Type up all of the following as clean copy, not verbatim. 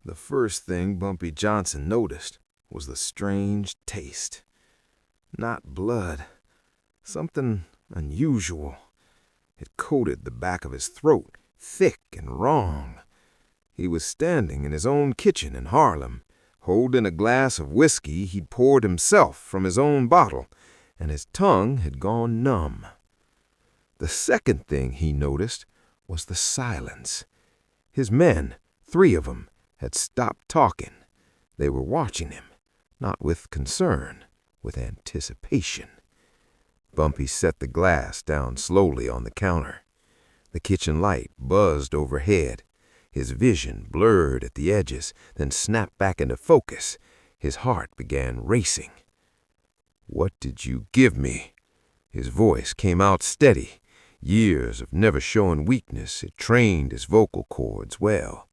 The first thing Bumpy Johnson noticed was the strange taste. Not blood. Something unusual. It coated the back of his throat, thick and wrong. He was standing in his own kitchen in Harlem, holding a glass of whiskey he'd poured himself from his own bottle, and his tongue had gone numb. The second thing he noticed was the silence. His men, 3 of them, had stopped talking. They were watching him, not with concern, with anticipation. Bumpy set the glass down slowly on the counter. The kitchen light buzzed overhead. His vision blurred at the edges, then snapped back into focus. His heart began racing. "What did you give me?" His voice came out steady. Years of never showing weakness had trained his vocal cords well.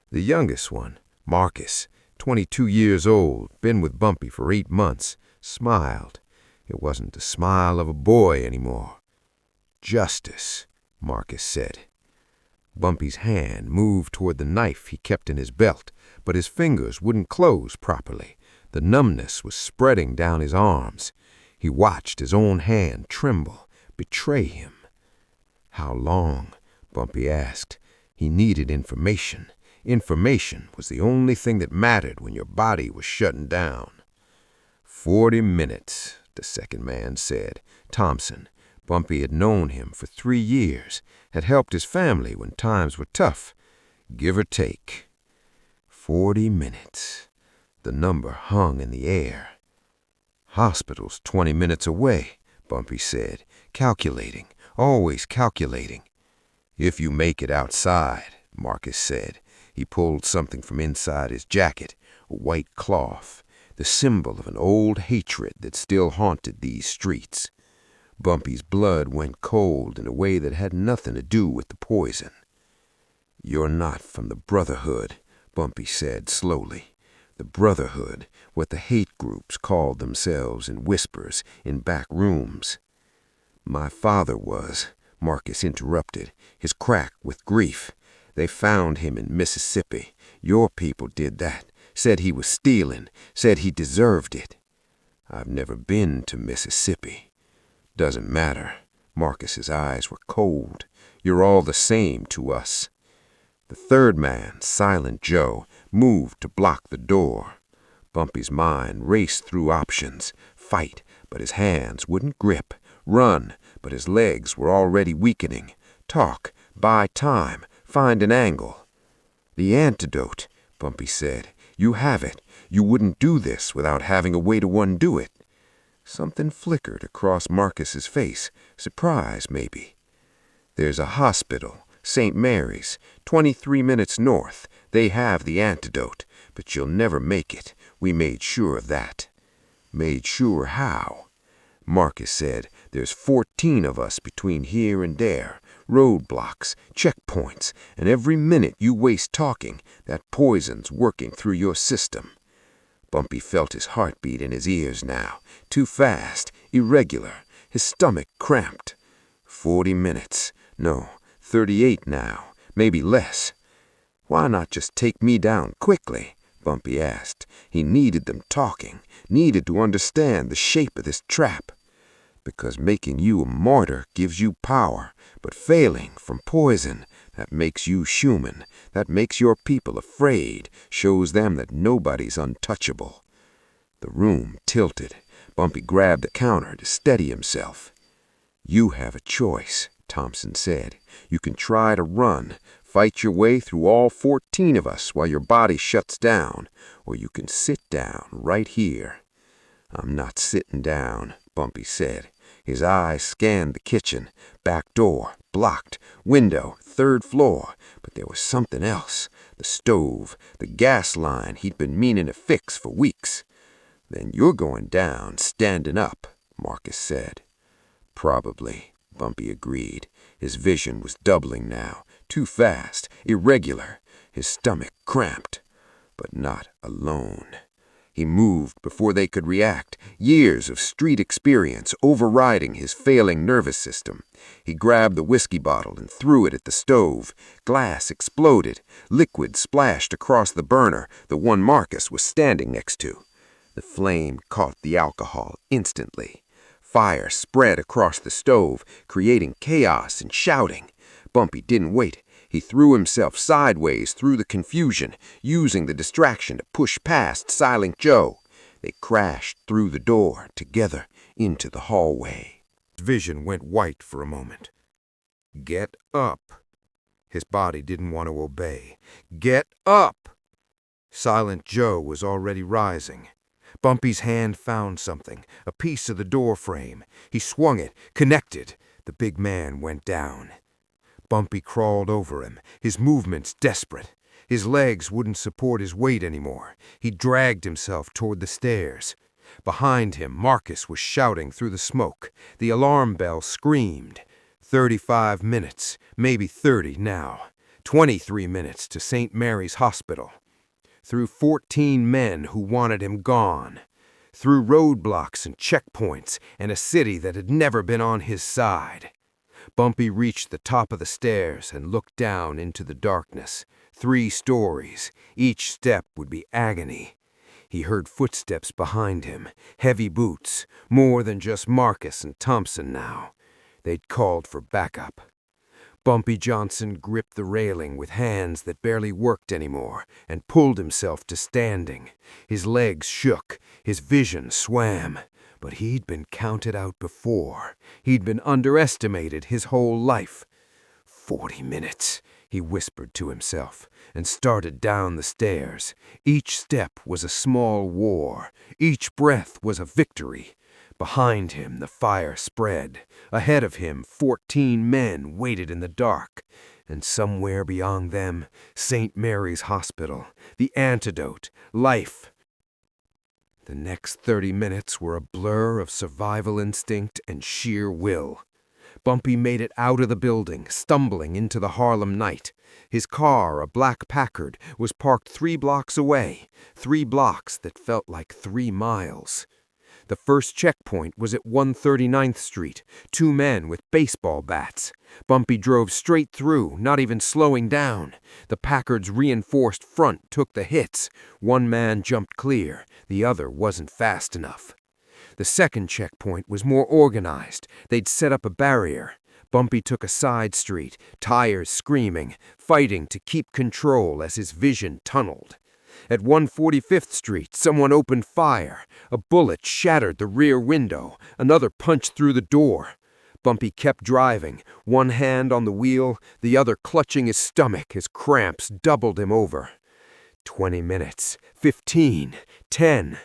The youngest one, Marcus, 22 years old, been with Bumpy for 8 months, smiled. It wasn't the smile of a boy anymore. "Justice," Marcus said. Bumpy's hand moved toward the knife he kept in his belt, but his fingers wouldn't close properly. The numbness was spreading down his arms. He watched his own hand tremble, betray him. "How long?" Bumpy asked. He needed information. Information was the only thing that mattered when your body was shutting down. 40 minutes, the second man said. Thompson. Bumpy had known him for 3 years, had helped his family when times were tough, give or take. 40 minutes. The number hung in the air. "Hospital's 20 minutes away," Bumpy said, calculating, always calculating. "If you make it outside," Marcus said. He pulled something from inside his jacket, a white cloth, the symbol of an old hatred that still haunted these streets. Bumpy's blood went cold in a way that had nothing to do with the poison. "You're not from the Brotherhood," Bumpy said slowly. The Brotherhood, what the hate groups called themselves in whispers in back rooms. "My father was," Marcus interrupted, his crack with grief. "They found him in Mississippi. Your people did that, said he was stealing, said he deserved it." "I've never been to Mississippi." "Doesn't matter." Marcus's eyes were cold. "You're all the same to us." The third man, Silent Joe, moved to block the door. Bumpy's mind raced through options. Fight, but his hands wouldn't grip. Run, but his legs were already weakening. Talk, buy time, find an angle. "The antidote," Bumpy said. "You have it. You wouldn't do this without having a way to undo it." Something flickered across Marcus's face. Surprise, maybe. "There's a hospital, St. Mary's, 23 minutes north. They have the antidote, but you'll never make it. We made sure of that." "Made sure how?" Marcus said. "There's 14 of us between here and there. Roadblocks, checkpoints, and every minute you waste talking, that poison's working through your system." Bumpy felt his heartbeat in his ears now. Too fast, irregular, his stomach cramped. 40 minutes. No, 38 now, maybe less. "Why not just take me down quickly?" Bumpy asked. He needed them talking, needed to understand the shape of this trap. "Because making you a martyr gives you power, but failing from poison, that makes you human, that makes your people afraid, shows them that nobody's untouchable." The room tilted. Bumpy grabbed the counter to steady himself. "You have a choice," Thompson said. "You can try to run, fight your way through all 14 of us while your body shuts down, or you can sit down right here." "I'm not sitting down," Bumpy said. His eyes scanned the kitchen. Back door, blocked. Window, 3rd floor. But there was something else. The stove, the gas line he'd been meaning to fix for weeks. "Then you're going down, standing up," Marcus said. "Probably," Bumpy agreed. His vision was doubling now. Too fast, irregular. His stomach cramped. But not alone. He moved before they could react, years of street experience overriding his failing nervous system. He grabbed the whiskey bottle and threw it at the stove. Glass exploded. Liquid splashed across the burner, the one Marcus was standing next to. The flame caught the alcohol instantly. Fire spread across the stove, creating chaos and shouting. Bumpy didn't wait. He threw himself sideways through the confusion, using the distraction to push past Silent Joe. They crashed through the door together into the hallway. His vision went white for a moment. Get up. His body didn't want to obey. Get up! Silent Joe was already rising. Bumpy's hand found something, a piece of the door frame. He swung it, connected. The big man went down. Bumpy crawled over him, his movements desperate. His legs wouldn't support his weight anymore. He dragged himself toward the stairs. Behind him, Marcus was shouting through the smoke. The alarm bell screamed. 35 minutes, maybe 30 now. 23 minutes to St. Mary's Hospital. Through 14 men who wanted him gone. Through roadblocks and checkpoints and a city that had never been on his side. Bumpy reached the top of the stairs and looked down into the darkness. 3 stories. Each step would be agony. He heard footsteps behind him, heavy boots, more than just Marcus and Thompson now. They'd called for backup. Bumpy Johnson gripped the railing with hands that barely worked anymore and pulled himself to standing. His legs shook, his vision swam. But he'd been counted out before. He'd been underestimated his whole life. 40 minutes, he whispered to himself, and started down the stairs. Each step was a small war. Each breath was a victory. Behind him, the fire spread. Ahead of him, 14 men waited in the dark. And somewhere beyond them, St. Mary's Hospital, the antidote, life. The next 30 minutes were a blur of survival instinct and sheer will. Bumpy made it out of the building, stumbling into the Harlem night. His car, a black Packard, was parked 3 blocks away, 3 blocks that felt like 3 miles. The first checkpoint was at 139th Street, 2 men with baseball bats. Bumpy drove straight through, not even slowing down. The Packard's reinforced front took the hits. 1 man jumped clear, the other wasn't fast enough. The second checkpoint was more organized. They'd set up a barrier. Bumpy took a side street, tires screaming, fighting to keep control as his vision tunneled. At 145th Street, someone opened fire. A bullet shattered the rear window. Another punched through the door. Bumpy kept driving, one hand on the wheel, the other clutching his stomach as cramps doubled him over. 20 minutes, 15, 10.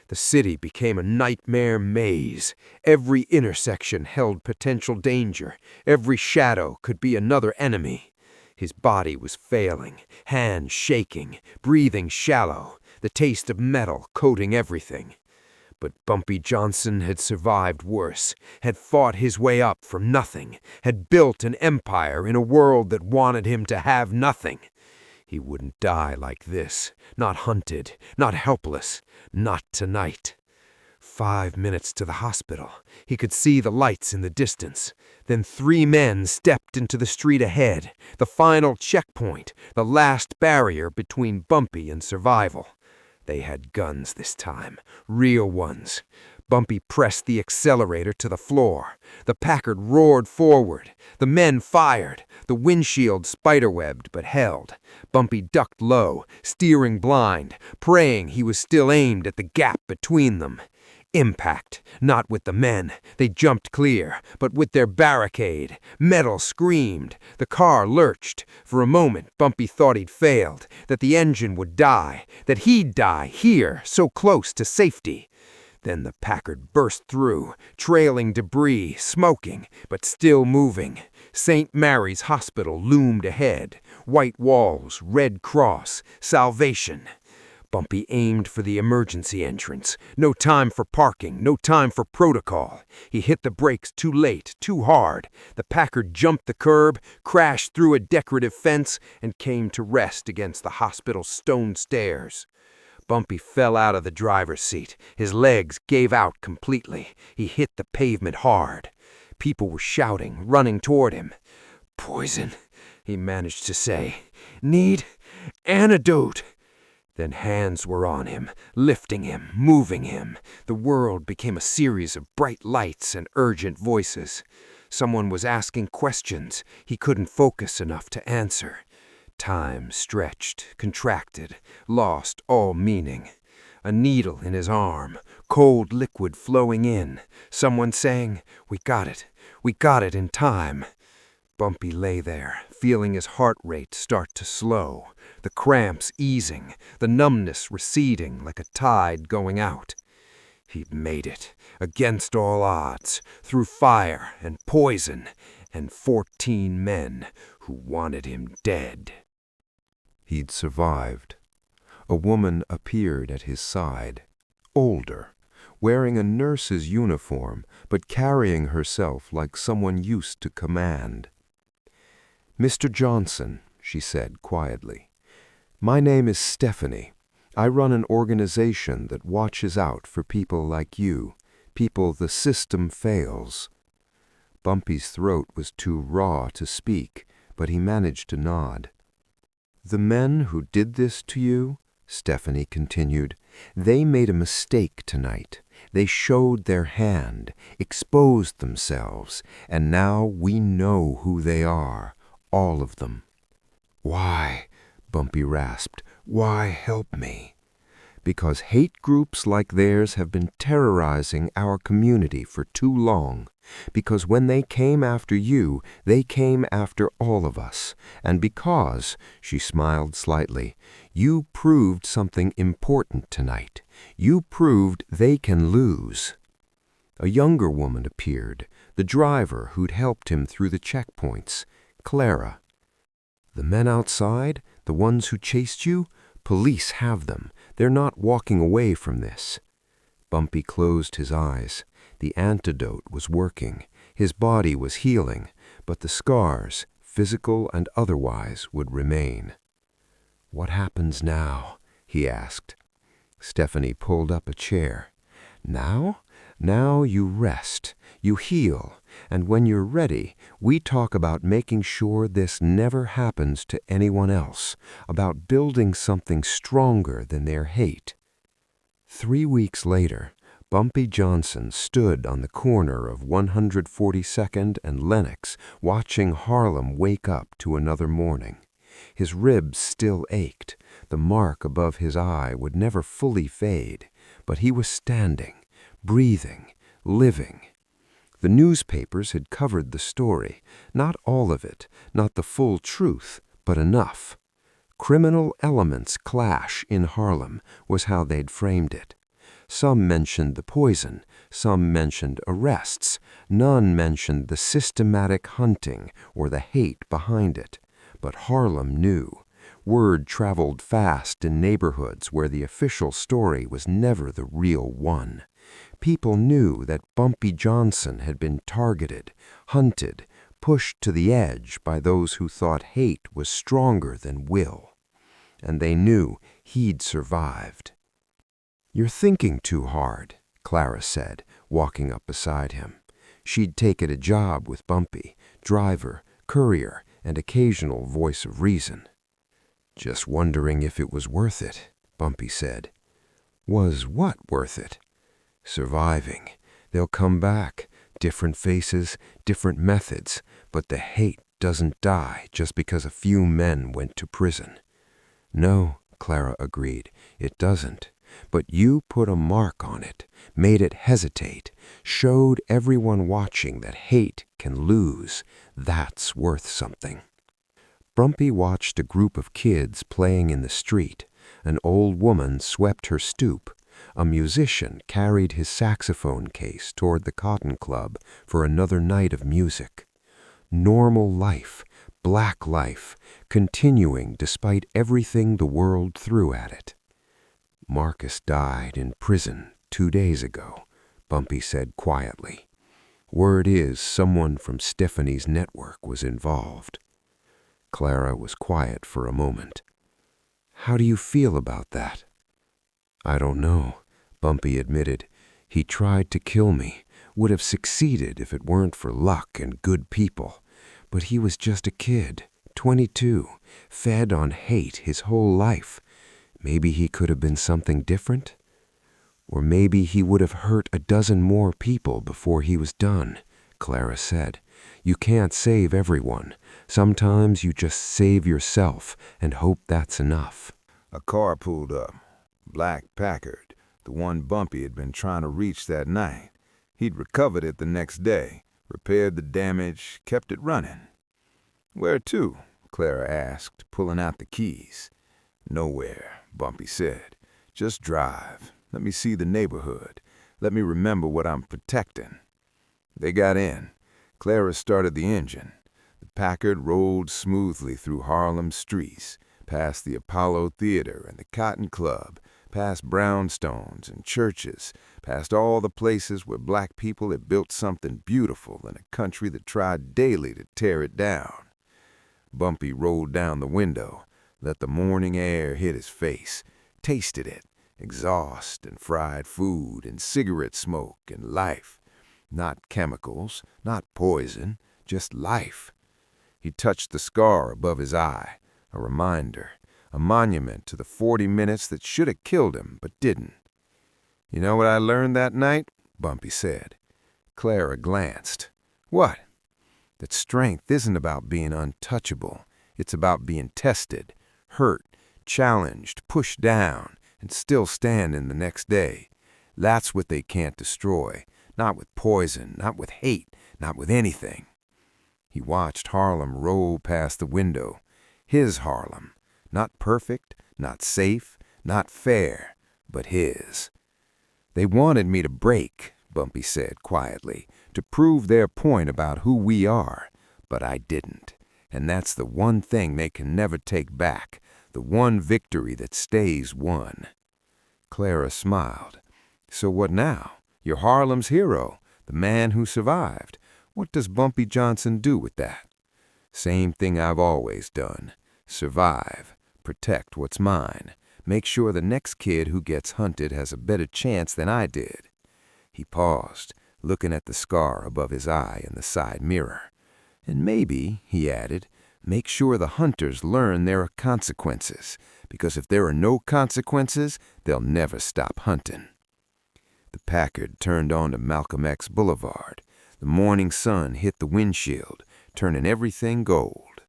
The city became a nightmare maze. Every intersection held potential danger. Every shadow could be another enemy. His body was failing, hands shaking, breathing shallow, the taste of metal coating everything. But Bumpy Johnson had survived worse, had fought his way up from nothing, had built an empire in a world that wanted him to have nothing. He wouldn't die like this, not hunted, not helpless, not tonight. 5 minutes to the hospital. He could see the lights in the distance. Then 3 men stepped into the street ahead, the final checkpoint, the last barrier between Bumpy and survival. They had guns this time, real ones. Bumpy pressed the accelerator to the floor. The Packard roared forward. The men fired. The windshield spiderwebbed but held. Bumpy ducked low, steering blind, praying he was still aimed at the gap between them. Impact, not with the men. They jumped clear, but with their barricade. Metal screamed. The car lurched. For a moment, Bumpy thought he'd failed, that the engine would die, that he'd die here, so close to safety. Then the Packard burst through, trailing debris, smoking, but still moving. St. Mary's Hospital loomed ahead. White walls, red cross, salvation. Bumpy aimed for the emergency entrance. No time for parking, no time for protocol. He hit the brakes too late, too hard. The Packard jumped the curb, crashed through a decorative fence, and came to rest against the hospital's stone stairs. Bumpy fell out of the driver's seat. His legs gave out completely. He hit the pavement hard. People were shouting, running toward him. "Poison," he managed to say. "Need antidote." Then hands were on him, lifting him, moving him. The world became a series of bright lights and urgent voices. Someone was asking questions he couldn't focus enough to answer. Time stretched, contracted, lost all meaning. A needle in his arm, cold liquid flowing in. Someone saying, "We got it in time." Bumpy lay there, feeling his heart rate start to slow, the cramps easing, the numbness receding like a tide going out. He'd made it, against all odds, through fire and poison, and 14 men who wanted him dead. He'd survived. A woman appeared at his side, older, wearing a nurse's uniform, but carrying herself like someone used to command. "Mr. Johnson," she said quietly, "my name is Stephanie. I run an organization that watches out for people like you, people the system fails." Bumpy's throat was too raw to speak, but he managed to nod. "The men who did this to you," Stephanie continued, "they made a mistake tonight. They showed their hand, exposed themselves, and now we know who they are, all of them." "Why?" Bumpy rasped. "Why help me?" "Because hate groups like theirs have been terrorizing our community for too long. Because when they came after you, they came after all of us. And because," she smiled slightly, "you proved something important tonight. You proved they can lose." A younger woman appeared, the driver who'd helped him through the checkpoints, Clara. "The men outside, the ones who chased you, police have them. They're not walking away from this." Bumpy closed his eyes. The antidote was working. His body was healing, but the scars, physical and otherwise, would remain. "What happens now?" he asked. Stephanie pulled up a chair. "Now? Now you rest, you heal, and when you're ready, we talk about making sure this never happens to anyone else, about building something stronger than their hate." 3 weeks later, Bumpy Johnson stood on the corner of 142nd and Lenox, watching Harlem wake up to another morning. His ribs still ached. The mark above his eye would never fully fade, but he was standing, breathing, living. The newspapers had covered the story, not all of it, not the full truth, but enough. "Criminal elements clash in Harlem" was how they'd framed it. Some mentioned the poison, some mentioned arrests, none mentioned the systematic hunting or the hate behind it. But Harlem knew. Word traveled fast in neighborhoods where the official story was never the real one. People knew that Bumpy Johnson had been targeted, hunted, pushed to the edge by those who thought hate was stronger than will. And they knew he'd survived. "You're thinking too hard," Clara said, walking up beside him. She'd taken a job with Bumpy, driver, courier, and occasional voice of reason. "Just wondering if it was worth it," Bumpy said. "Was what worth it?" "Surviving. They'll come back. Different faces, different methods, but the hate doesn't die just because a few men went to prison." "No," Clara agreed, "it doesn't. But you put a mark on it, made it hesitate, showed everyone watching that hate can lose. That's worth something." Bumpy watched a group of kids playing in the street. An old woman swept her stoop. A musician carried his saxophone case toward the Cotton Club for another night of music. Normal life, black life, continuing despite everything the world threw at it. "Marcus died in prison 2 days ago," Bumpy said quietly. "Word is someone from Stephanie's network was involved." Clara was quiet for a moment. "How do you feel about that?" I don't know, Bumpy admitted. He tried to kill me, would have succeeded if it weren't for luck and good people. But he was just a kid, 22, fed on hate his whole life. Maybe he could have been something different? Or maybe he would have hurt a dozen more people before he was done, Clara said. You can't save everyone. Sometimes you just save yourself and hope that's enough. A car pulled up. Black Packard, the one Bumpy had been trying to reach that night. He'd recovered it the next day, repaired the damage, kept it running. Where to? Clara asked, pulling out the keys. Nowhere, Bumpy said. Just drive. Let me see the neighborhood. Let me remember what I'm protecting. They got in. Clara started the engine. The Packard rolled smoothly through Harlem streets, past the Apollo Theater and the Cotton Club, past brownstones and churches, past all the places where black people had built something beautiful in a country that tried daily to tear it down. Bumpy rolled down the window, let the morning air hit his face, tasted it, exhaust and fried food and cigarette smoke and life. Not chemicals, not poison, just life. He touched the scar above his eye, a reminder, a monument to the 40 minutes that should have killed him but didn't. You know what I learned that night? Bumpy said. Clara glanced. What? That strength isn't about being untouchable. It's about being tested, hurt, challenged, pushed down, and still standing the next day. That's what they can't destroy. Not with poison, not with hate, not with anything. He watched Harlem roll past the window. His Harlem. Not perfect, not safe, not fair, but his. They wanted me to break, Bumpy said quietly, to prove their point about who we are, but I didn't. And that's the one thing they can never take back, the one victory that stays won. Clara smiled. So what now? You're Harlem's hero, the man who survived. What does Bumpy Johnson do with that? Same thing I've always done. Survive. Protect what's mine. Make sure the next kid who gets hunted has a better chance than I did. He paused, looking at the scar above his eye in the side mirror. And maybe, he added, make sure the hunters learn there are consequences, because if there are no consequences, they'll never stop hunting. The Packard turned onto Malcolm X Boulevard. The morning sun hit the windshield, turning everything gold.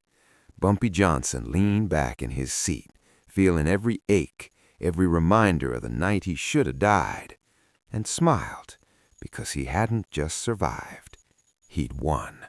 Bumpy Johnson leaned back in his seat, feeling every ache, every reminder of the night he should have died, and smiled, because he hadn't just survived. He'd won.